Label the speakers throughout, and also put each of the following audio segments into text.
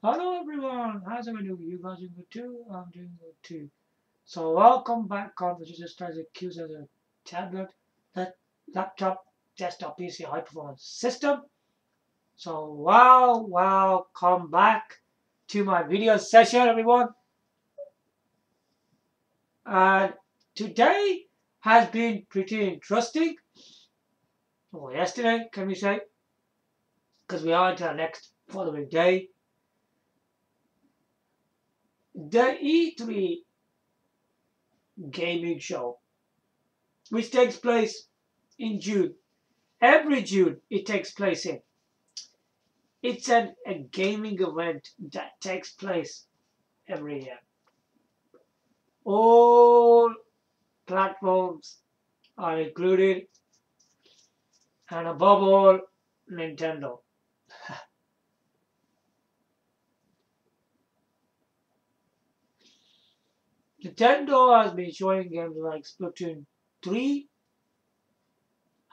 Speaker 1: Hello everyone, how's everyone doing? You guys doing good too? I'm doing good too. So welcome back on the Panasonic Q as a tablet, that laptop, desktop PC high performance system. So welcome back to my video session everyone. And today has been pretty interesting. Or yesterday, can we say? Because we are into the next following day. The E3 gaming show, which takes place in June. Every June it takes place in. It's a gaming event that takes place every year. All platforms are included, and above all, Nintendo. Nintendo has been showing games like Splatoon 3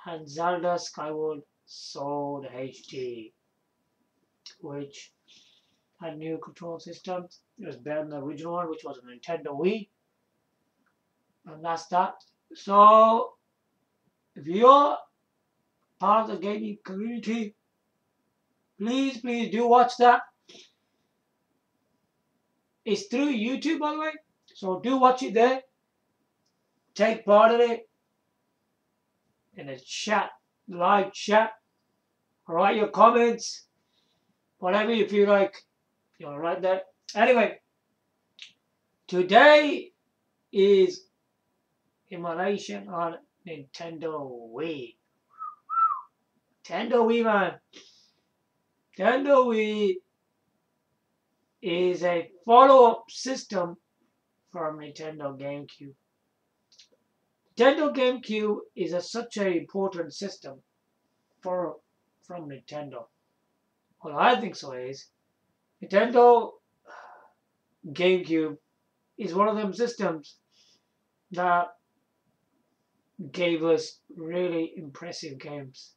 Speaker 1: and Zelda Skyward Sword HD, which had new control systems. It was better than the original one, which was a Nintendo Wii. And that's that. So, if you're part of the gaming community, please do watch that. It's through YouTube, by the way, so do watch it there. Take part in it in a chat, live chat. Write your comments, whatever you feel like. You'll write that. Anyway, today is emulation on Nintendo Wii. Nintendo Wii, man. Nintendo Wii is a follow-up system from Nintendo GameCube. Nintendo GameCube is such an important system from Nintendo. Well, I think so is. Nintendo GameCube is one of them systems that gave us really impressive games.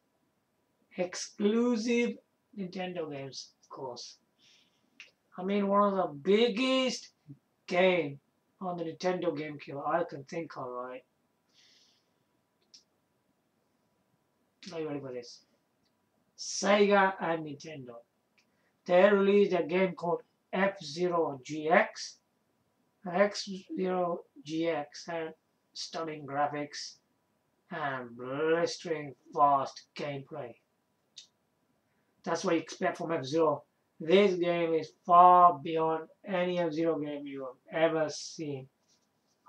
Speaker 1: Exclusive Nintendo games, of course. I mean, one of the biggest game on the Nintendo GameCube I can think of, right? Are you ready for this? Sega and Nintendo. They released a game called F-Zero GX. F-Zero GX had stunning graphics and blistering fast gameplay. That's what you expect from F-Zero. This game is far beyond any F-Zero game you have ever seen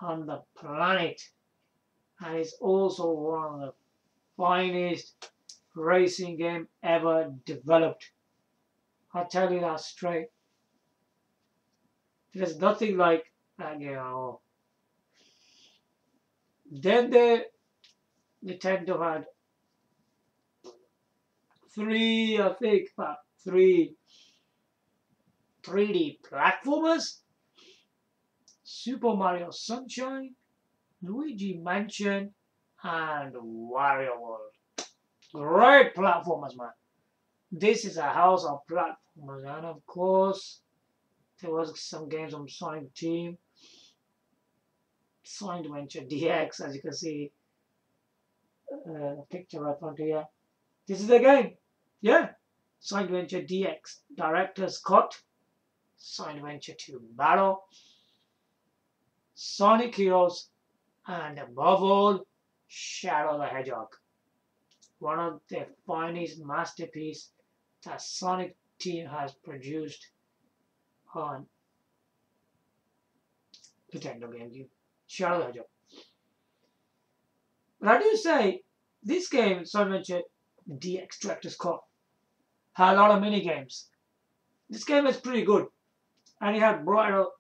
Speaker 1: on the planet. And it's also one of the finest racing game ever developed. I'll tell you that straight. There's nothing like that game at all. Then the Nintendo had three 3D platformers. Super Mario Sunshine, Luigi Mansion, and Wario World. Great platformers, man. This is a house of platformers, and of course, there was some games on Sonic Team, Sonic Adventure DX, as you can see, a picture right front here. This is the game, yeah. Sonic Adventure DX, Director's Cut, Sonic Adventure 2 Battle, Sonic Heroes, and above all, Shadow the Hedgehog. One of the finest masterpieces that Sonic Team has produced on Nintendo GameCube. Shadow the Hedgehog. But I do say, this game, Sonic Adventure DX Director's Cut, had a lot of mini games. This game is pretty good, and it had brighter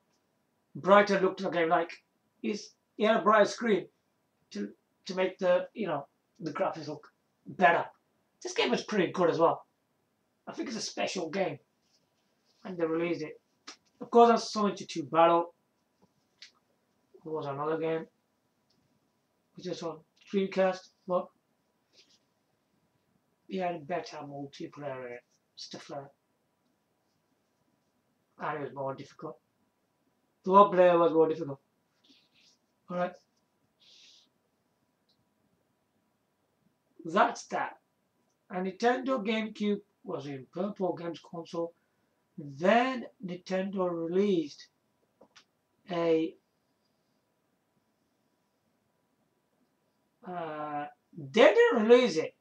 Speaker 1: look to the game. Like it had a brighter screen to make the the graphics look better. This game is pretty good as well. I think it's a special game, and they released it. Of course, that's Sonic 2 Battle. It was another game, which is on Dreamcast, but we had better multiplayer stuff like that. and it was more difficult. The one player was more difficult. Alright, that's that. A Nintendo GameCube was in Purple Games console. Then Nintendo released a they didn't release it.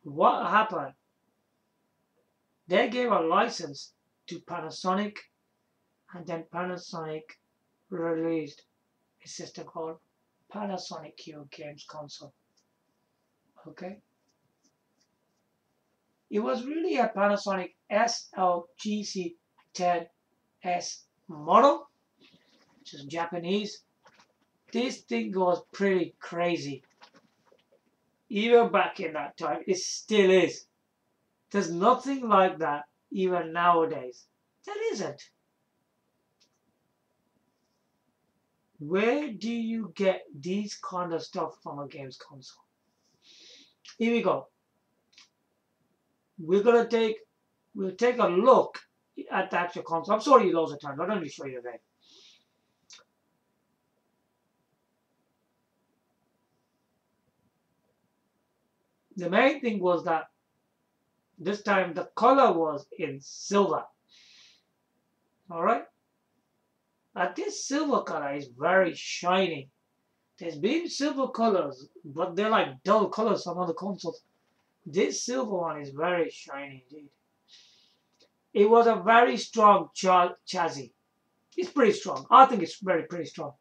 Speaker 1: What happened? They gave a license to Panasonic, and then Panasonic released a system called Panasonic Q games console. Okay, it was really a Panasonic SLGC10S model, which is Japanese. This thing was pretty crazy. Even back in that time, it still is. There's nothing like that even nowadays. There isn't. Where do you get these kind of stuff from a games console? Here we go. We'll take a look at the actual console. I'm sorry loads of time. Let me show you again. The main thing was that this time the color was in silver. Alright? But this silver color is very shiny. There's been silver colors, but they're like dull colors on other consoles. This silver one is very shiny indeed. It was a very strong chassis. It's pretty strong. I think it's pretty strong.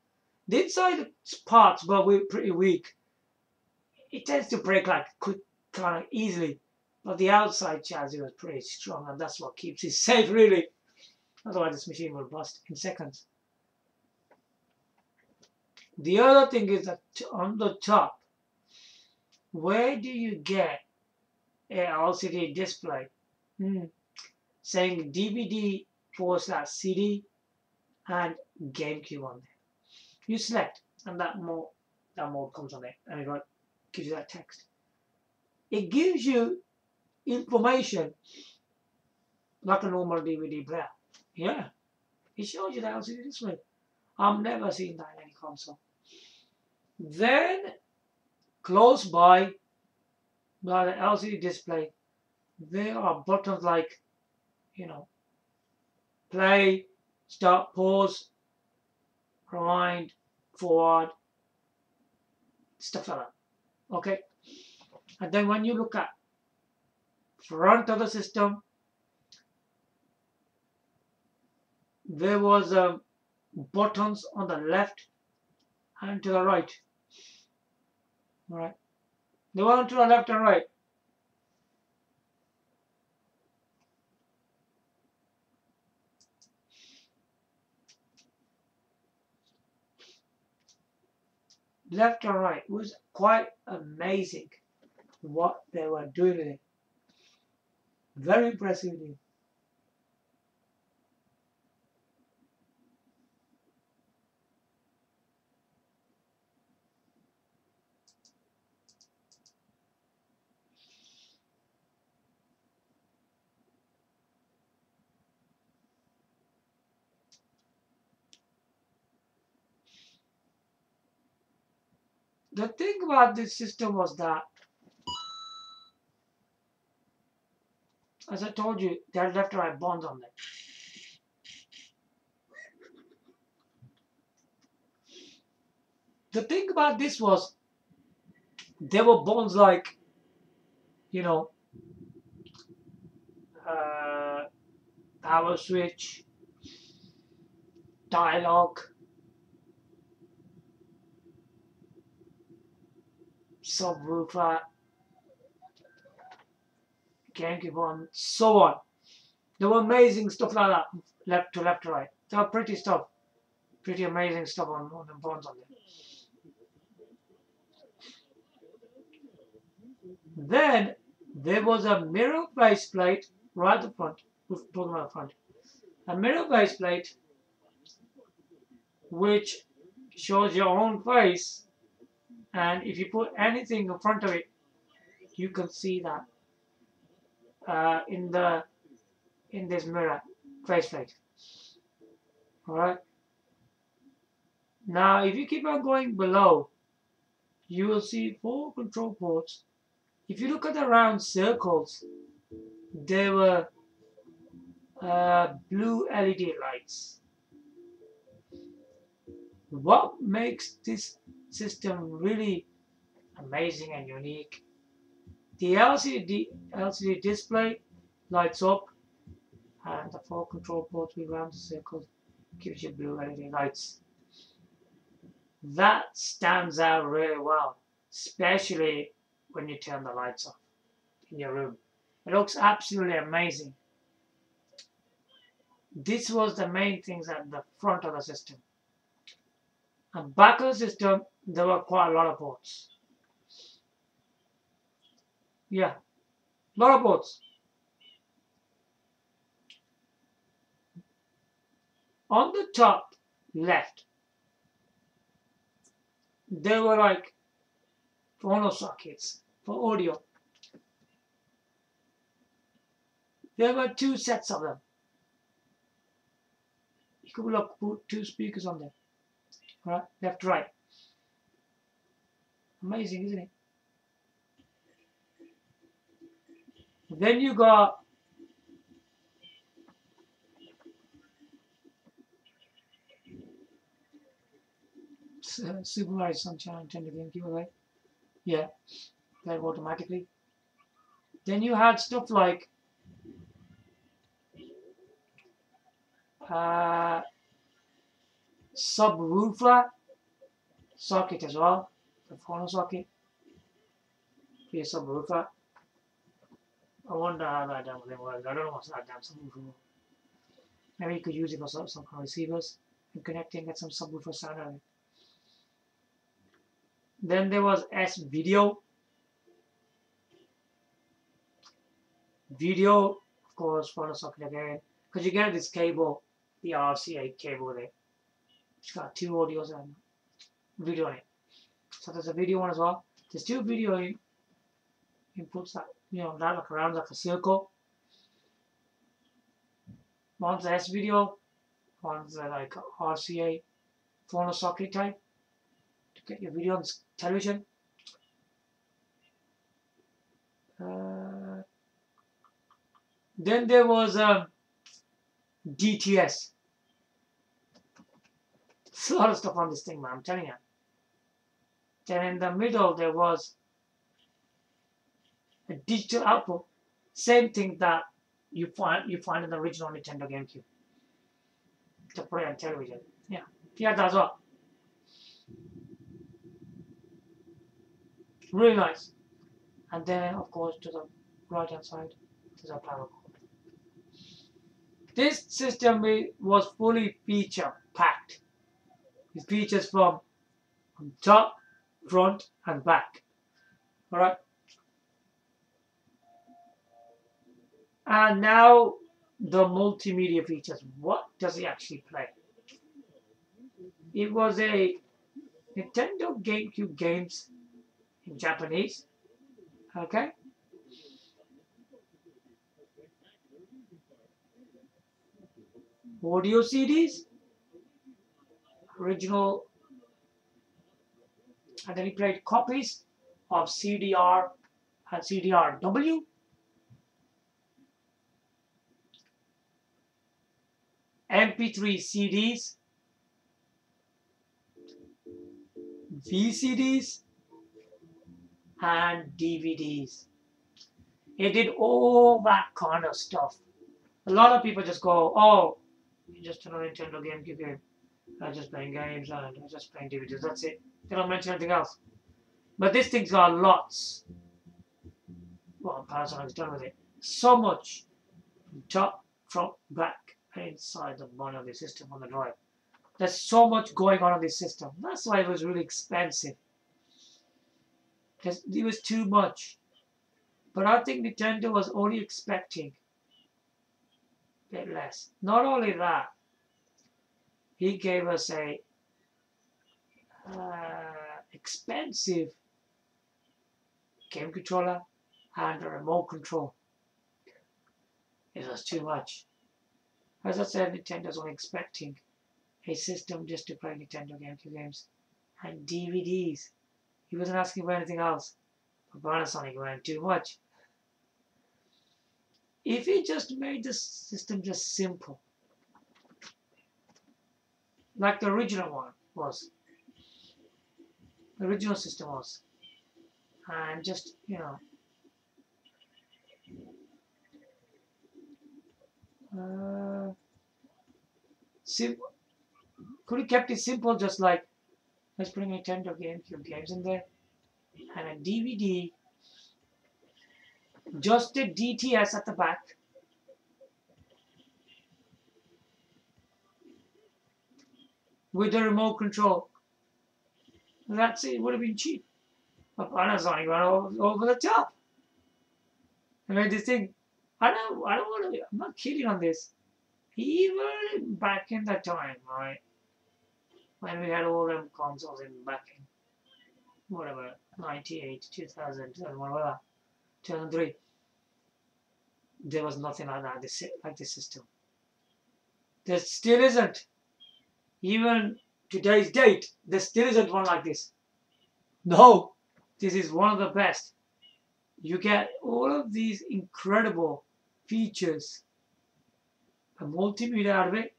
Speaker 1: The inside parts were pretty weak. It tends to break like kind of easily, but the outside chassis was pretty strong, and that's what keeps it safe really. Otherwise this machine will bust in seconds. The other thing is that on the top, where do you get an LCD display saying DVD/CD and GameCube on there? You select, and that mode comes on there, and it gives you that text. It gives you information like a normal DVD player. Yeah, it shows you the LCD display. I've never seen that in any console. Then, close by the LCD display, there are buttons like, play, stop, pause, rewind, forward, stuff like that. Okay? And then when you look at front of the system, there was buttons on the left and to the right. Alright. The one to the left and right. Left and right. It was quite amazing what they were doing with it. Very impressive indeed. The thing about this system was that, as I told you, there are left and right bonds on there. The thing about this was, there were bonds like, power switch, dialogue, subwoofer, GameCube on, so on. There were amazing stuff like that, left to right. They were pretty amazing stuff on the bonds on there. Then there was a mirror faceplate right at the front. We're talking about the front. A mirror faceplate which shows your own face, and if you put anything in front of it, you can see that in this mirror faceplate. Alright. Now if you keep on going below, you will see 4 control ports. If you look at the round circles, they were blue LED lights. What makes this system really amazing and unique? The LCD display lights up, and the 4 control ports around the circle gives you blue LED lights. That stands out really well, especially when you turn the lights off in your room. It looks absolutely amazing. This was the main things at the front of the system. And back of the system, there were quite a lot of ports. Yeah, a lot of ports. On the top left, there were like phono sockets for audio. There were 2 sets of them. You could put 2 speakers on there. Right, left, right. Amazing, isn't it? Then you got Super Mario Sunshine Nintendo GameCube, right? Yeah, played automatically. Then you had stuff like subwoofer socket as well, the phono socket for your subwoofer. I wonder how that damn thing works. I don't know what's that damn subwoofer. Maybe you could use it for some kind of receivers and connect it and get some subwoofer sound out of it. Then there was S video. Video, of course, phono socket again. Because you get this cable, the RCA cable there. It's got 2 audios and video in it. So there's a video one as well. There's 2 video inputs that, that look around like a circle. One's S video, one's like RCA phono socket type to get your video on television. Then there was DTS. There's a lot of stuff on this thing, man, I'm telling you. Then in the middle there was a digital output, same thing that you find in the original Nintendo GameCube to play on television. Yeah, that's all. Really nice. And then, of course, to the right hand side, there's a power cord. This system was fully feature packed. It features from top, front, and back. Alright. And now the multimedia features. What does it actually play? It was a Nintendo GameCube games in Japanese. Okay. Audio CDs. Original. And then he played copies of CDR and CDRW. MP3 CDs, VCDs, and DVDs. It did all that kind of stuff. A lot of people just go, oh, you just turn on a Nintendo GameCube game. I'm just playing games and I'm just playing DVDs. That's it. They don't mention anything else. But this thing's got lots. Well, Panasonic's done with it. So much from top, front, back, and inside the bottom of the system on the drive. There's so much going on this system. That's why it was really expensive. Because it was too much. But I think Nintendo was only expecting a bit less. Not only that, he gave us a expensive game controller and a remote control. It was too much. As I said, Nintendo's only expecting a system just to play Nintendo GameCube games and DVDs. He wasn't asking for anything else. But Panasonic went too much. If he just made the system just simple, like the original one was, the original system was, and just, simple. Could have kept it simple, just like let's bring Nintendo GameCube games in there, and a DVD, just a DTS at the back, with the remote control. That's it. It would have been cheap. But Panasonic went over the top. I made this thing. I don't want to. I'm not kidding on this. Even back in that time, right, when we had all them consoles in back in whatever 98, 2000, 2001, 2003, there was nothing like that. Like this system. There still isn't. Even today's date, there still isn't one like this. No, this is one of the best. You get all of these incredible features, a multimedia out of it,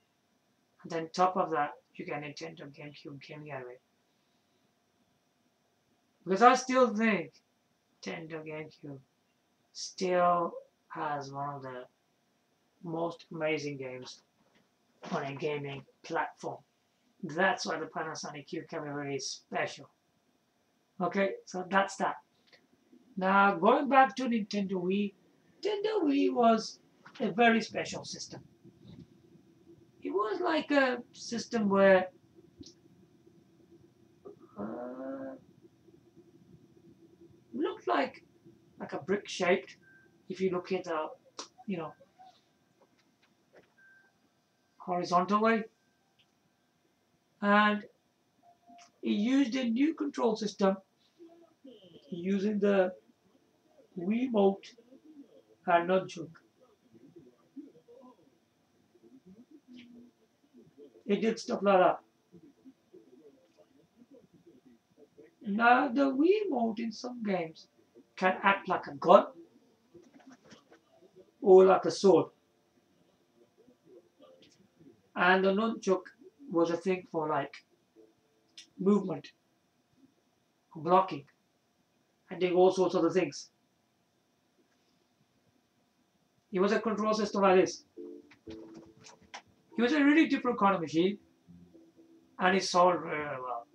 Speaker 1: and then top of that, you get Nintendo GameCube gaming out of it. Because I still think Nintendo GameCube still has one of the most amazing games on a gaming platform. That's why the Panasonic Q camera is special. Okay, so that's that. Now, going back to Nintendo Wii, Nintendo Wii was a very special system. It was like a system where looked like a brick shaped. If you look at the, horizontal way, and it used a new control system using the Wiimote and nunchuk. It did stuff like that. Now the Wiimote in some games can act like a gun or like a sword. And the nunchuk was a thing for like movement, blocking, and doing all sorts of other things. It was a control system like this. It was a really different kind of machine, and it sold very well.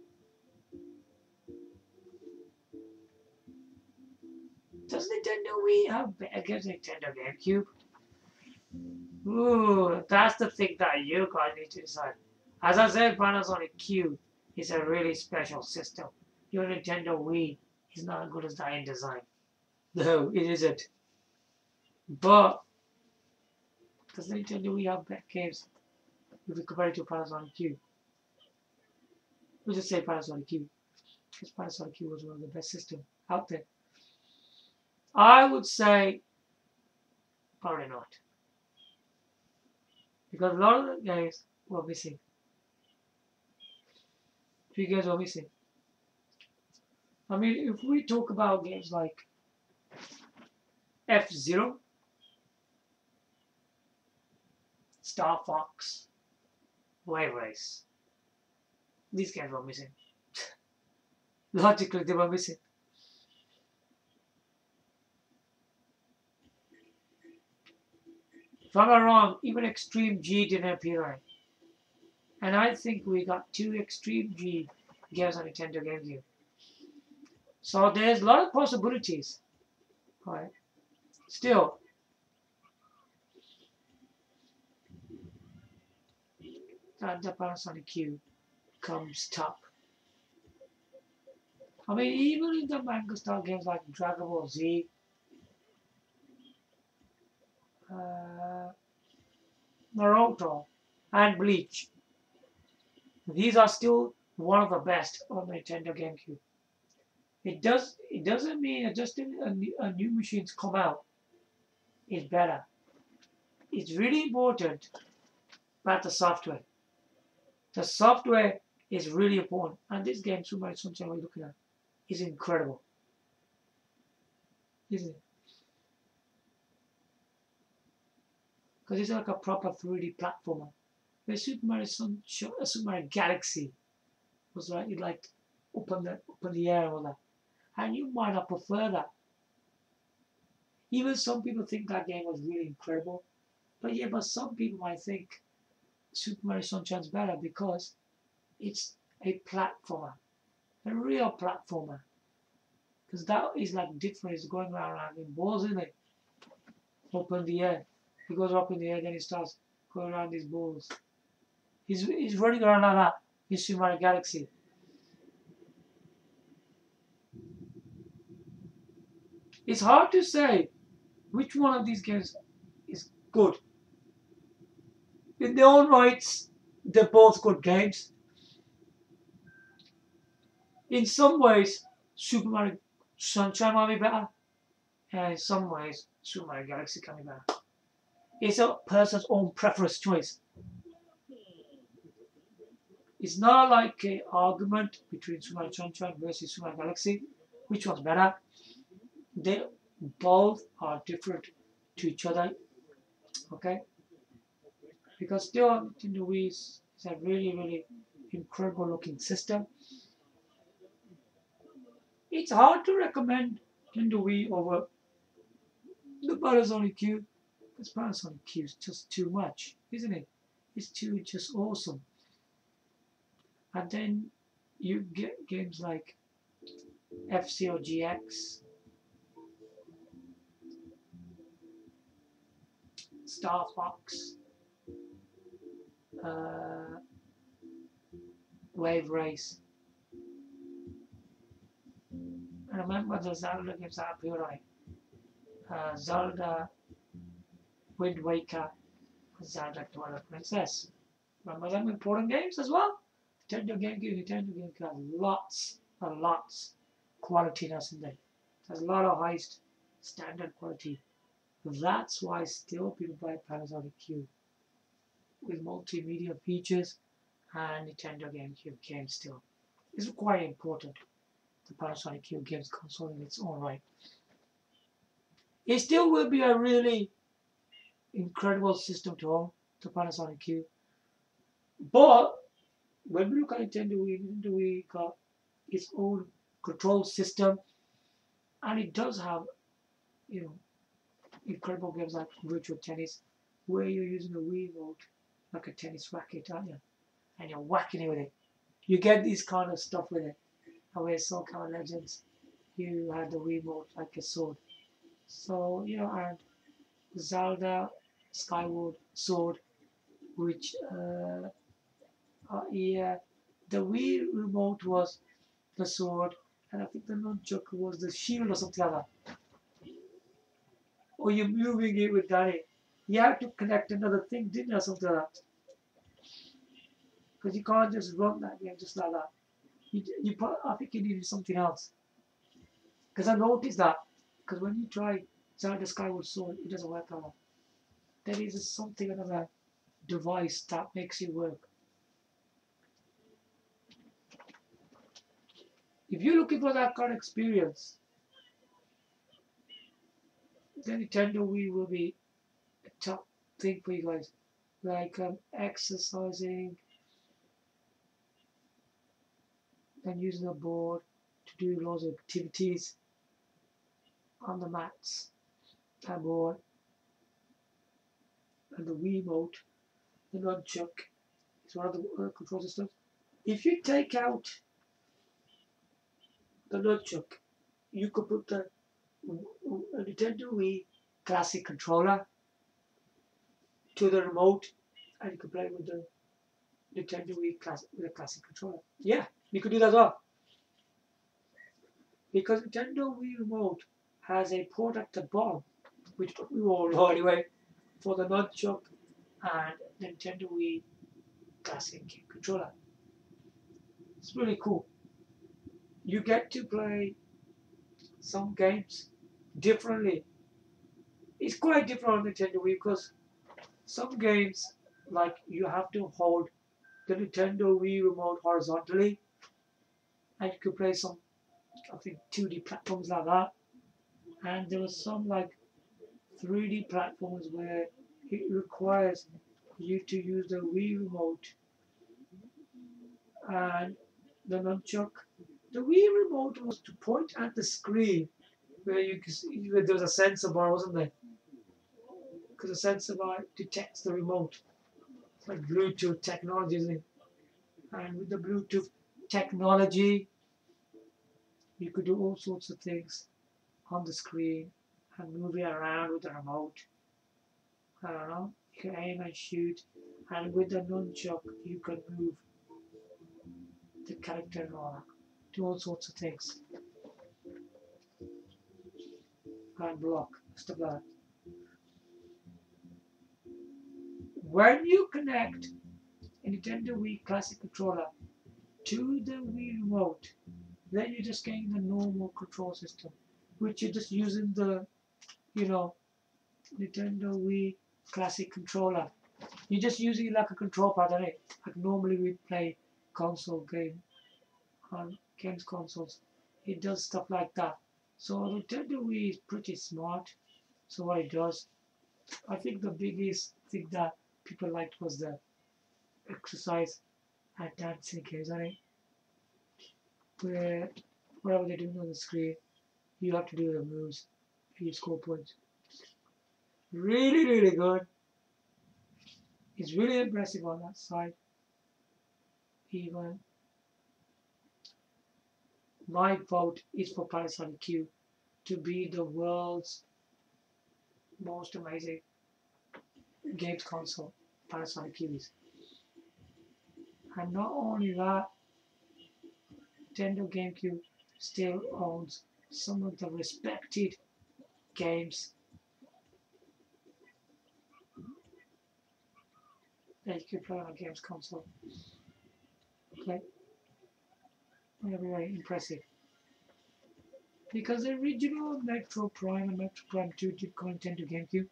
Speaker 1: Does Nintendo Wii have better games than Nintendo GameCube? Ooh, that's the thing that you guys need to decide. As I said, Panasonic Q is a really special system. Your Nintendo Wii is not as good as that in design. No, it isn't. But does Nintendo Wii have better games if we compare it to Panasonic Q? We'll just say Panasonic Q, because Panasonic Q was one of the best systems out there. I would say probably not, because a lot of the games were missing. Few games were missing. I mean, if we talk about games like F-Zero, Star Fox, Wave Race, these games were missing. Logically, they were missing. If I'm not wrong, even Extreme G didn't appear. And I think we got 2 Extreme G games on Nintendo GameCube. So there's a lot of possibilities. Right? Still, the Panasonic Q comes top. I mean, even in the manga style games like Dragon Ball Z, Naruto, and Bleach, these are still one of the best on the Nintendo GameCube. It doesn't mean that just a new machines come out is better. It's really important But the software. The software is really important. And this game, Super Mario Sunshine, we're looking at, is incredible. Isn't it? Because it's like a proper 3D platformer. Where Super Mario Sunshine, Super Mario Galaxy was like, it like open the air and all that. And you might have preferred that. Even some people think that game was really incredible. But yeah, but some people might think Super Mario Sunshine's better because it's a platformer. A real platformer. Because that is like different. It's going around in balls, isn't it? Up in the air. He goes up in the air, then he starts going around these balls. He's running around like that in Super Mario Galaxy. It's hard to say which one of these games is good. In their own rights, they're both good games. In some ways, Super Mario Sunshine might be better, and in some ways, Super Mario Galaxy can be better. It's a person's own preference choice. It's not like an argument between Super Mario Sunshine versus Super Mario Galaxy. Which one's better? They both are different to each other. Okay? Because still, Nintendo Wii is a really, really incredible looking system. It's hard to recommend Nintendo Wii over the Panasonic Q. Because Panasonic Q is just too much, isn't it? It's too just awesome. And then you get games like F-Zero GX, Star Fox, Wave Race. I remember the Zelda games that appeared on Zelda Wind Waker, Zelda Twilight Princess. Remember them important games as well? Nintendo GameCube has lots and lots qualityness in there. There's a lot of high standard quality. That's why still people buy Panasonic Q with multimedia features and Nintendo GameCube games still. It's quite important. The Panasonic Q games console in its own right. It still will be a really incredible system to own, the Panasonic Q. But when we look at Nintendo Wii got its own control system, and it does have, you know, incredible games like virtual tennis, where you're using a Wii remote like a tennis racket, aren't you? And you're whacking it with it. You get this kind of stuff with it. And with Soul Calibur Legends, you had the Wii remote like a sword. So, and Zelda Skyward Sword, which, yeah, the Wii remote was the sword, and I think the nunchuk was the shield or something like that. Or you're moving it with Danny. You have to connect another thing, didn't you, or something like that? Because you can't just run that game just like that. I think you needed something else. Because I noticed that. Because when you try Zelda Skyward Sword, it doesn't work like that. There is something, another device that makes it work. If you're looking for that kind of experience, then Nintendo Wii will be a top thing for you guys. Like exercising and using a board to do lots of activities on the mats, that board, and the Wii remote, the nunchuk is one of the control systems. If you take out the nunchuk, you could put the Nintendo Wii Classic controller to the remote, and you could play with the Nintendo Wii Classic with a Classic controller. Yeah, you could do that as well. Because Nintendo Wii Remote has a port at the bottom, which we all know anyway, for the nunchuk and Nintendo Wii Classic controller. It's really cool. You get to play some games differently. It's quite different on Nintendo Wii because some games like you have to hold the Nintendo Wii remote horizontally, and you could play some, I think, 2D platforms like that. And there was some like 3D platforms where it requires you to use the Wii remote and the nunchuk. The Wii remote was to point at the screen where you could see, where there was a sensor bar, wasn't there? Because the sensor bar detects the remote. It's like Bluetooth technology, isn't it? And with the Bluetooth technology, you could do all sorts of things on the screen and move it around with the remote. I don't know. You can aim and shoot, and with the nunchuk, you can move the character and all that. Do all sorts of things and block stuff like that. When you connect a Nintendo Wii Classic controller to the Wii remote, then you're just getting the normal control system, which you're just using the, you know, Nintendo Wii Classic controller. You're just using it like a control pad, right? Like normally we play console game on games consoles. It does stuff like that. So Nintendo Wii is pretty smart. So what it does, I think the biggest thing that people liked was the exercise and dancing games, right? Where whatever they're doing on the screen, you have to do the moves, you score points. Really, really good. It's really impressive on that side. Even my vote is for Panasonic Q to be the world's most amazing games console. Panasonic Q is. And not only that, Nintendo GameCube still owns some of the respected games that you can play on a games console. Okay, very, very impressive. Because the original Metro Prime and Metro Prime 2 did come on Nintendo GameCube.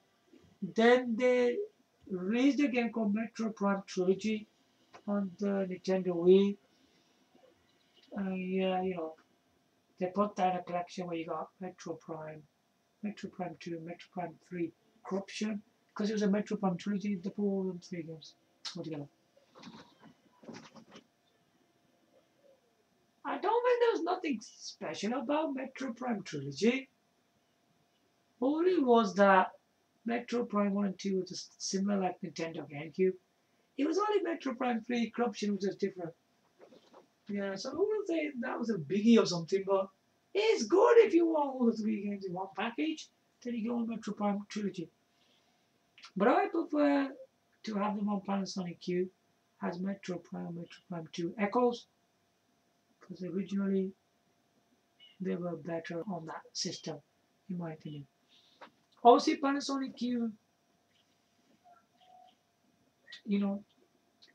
Speaker 1: Then they released a game called Metro Prime Trilogy on the Nintendo Wii. Yeah, you know, they put that in a collection where you got Metro Prime, Metro Prime 2, Metro Prime 3, Corruption. Because it was a Metro Prime Trilogy, they put all them three games altogether. I don't think there was nothing special about Metro Prime Trilogy. All it was that Metro Prime 1 and 2 were just similar like Nintendo GameCube. It was only Metro Prime 3 Corruption was just different. Yeah, so I wouldn't say that was a biggie or something, but it's good if you want all the three games in one package. Then you go on Metro Prime Trilogy. But I prefer to have them on Panasonic Q as Metro Prime, Metro Prime 2 Echoes, because originally they were better on that system, in my opinion. Obviously, Panasonic Q, you know,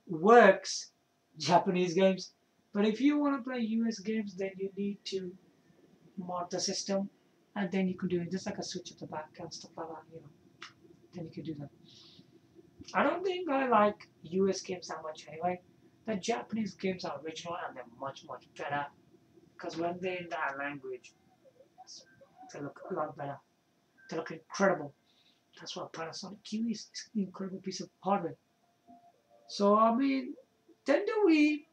Speaker 1: works Japanese games, but if you want to play US games, then you need to mod the system, and then you can do it just like a switch at the back and stuff like that, you know. Then you can do that. I don't think I like US games that much anyway. The Japanese games are original and they're much, much better because when they're in that language, they look a lot better. They look incredible. That's what Panasonic Q is. It's an incredible piece of hardware. So, I mean, Nintendo Wii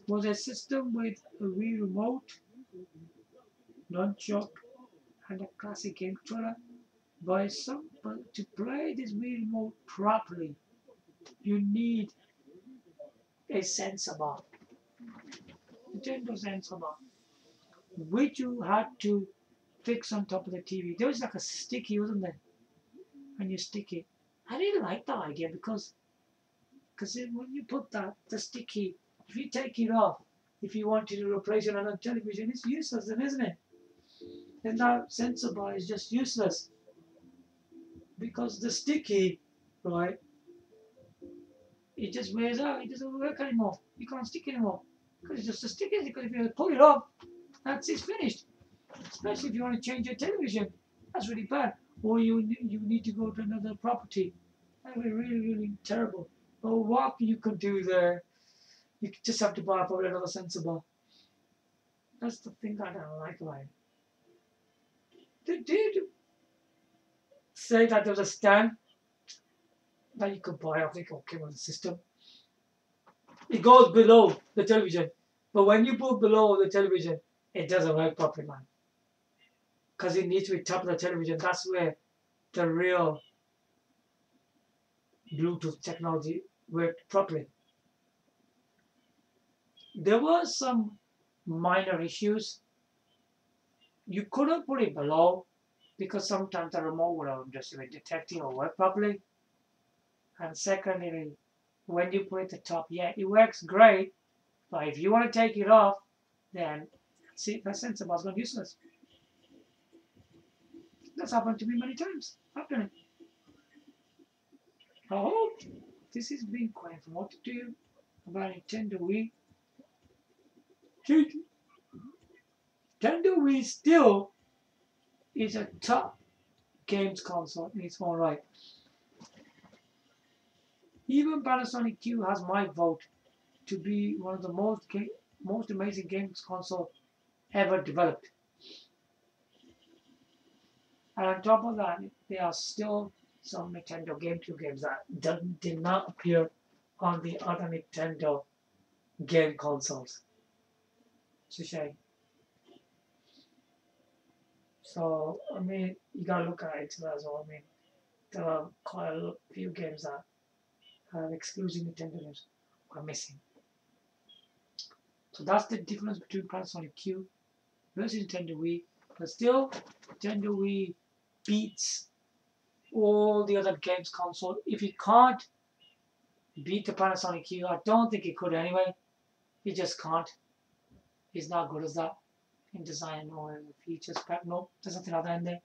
Speaker 1: was a system with a Wii remote, nunchuk, and a classic game controller. But to play this Wii remote properly, you need a sensor bar, Nintendo sensor bar, which you had to fix on top of the TV. There was like a sticky, wasn't there? And you stick it. I didn't like that idea because when you put that the sticky, if you take it off, if you wanted to replace it on a television, it's useless, then isn't it? Then that sensor bar is just useless because the sticky, right? It just wears out. It doesn't work anymore. You can't stick it anymore because it's just a sticky. Because if you pull it off, that's it's finished. Especially if you want to change your television, that's really bad. Or you need to go to another property That would be really, really terrible. But what you could do there, you just have to buy probably another sensible. That's the thing I don't like about it. They did say that there was a stand that you could buy. I think okay with the system. It goes below the television, but when you put below the television, it doesn't work properly, man. Because it needs to be top of the television. That's where the real Bluetooth technology worked properly. There were some minor issues. You couldn't put it below because sometimes the remote would have just been detecting or work properly. And secondly, when you put it at the top, yeah, it works great, but if you want to take it off, then see that sensor was gone useless. That's happened to me many times. I've done it. I hope this has been quite informative to you about Nintendo Wii. Nintendo Wii still is a top games console in its own right. Even Panasonic Q has my vote to be one of the most amazing games console ever developed. And on top of that, there are still some Nintendo GameCube games that did not appear on the other Nintendo game consoles. It's a shame. So, I mean, you gotta look at it as well. I mean, there are quite a few games that have exclusive Nintendo games are missing. So that's the difference between Panasonic Q versus Nintendo Wii. But still, Nintendo Wii beats all the other games console. If it can't beat the Panasonic Q, I don't think it could anyway. It just can't. It's not good as that in design or in features. No, there's nothing like that in there.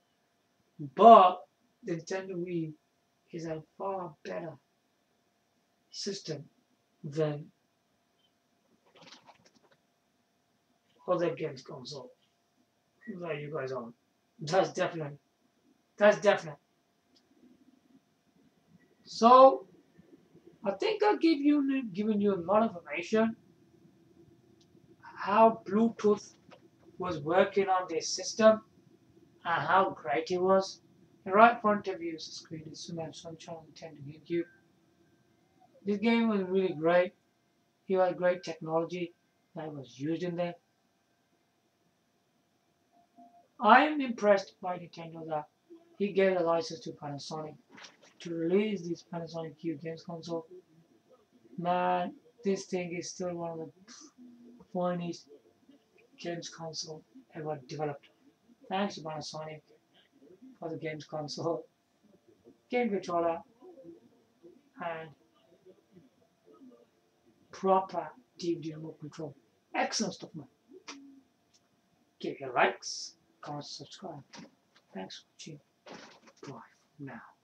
Speaker 1: But the Nintendo Wii is a far better system than other games console that you guys own. That's definite. That's definite. So I think I've given you a lot of information how Bluetooth was working on this system and how great it was. And right in front of you is the screen is Sunshine Nintendo GameCube. This game was really great. It had great technology that was used in there. I am impressed by Nintendo that he gave a license to Panasonic to release this Panasonic Q games console. Man, this thing is still one of the finest games console ever developed. Thanks to Panasonic for the games console, game controller, and proper DVD remote control. Excellent stuff, man. Give your likes, comments, subscribe. Thanks for watching. Bye now.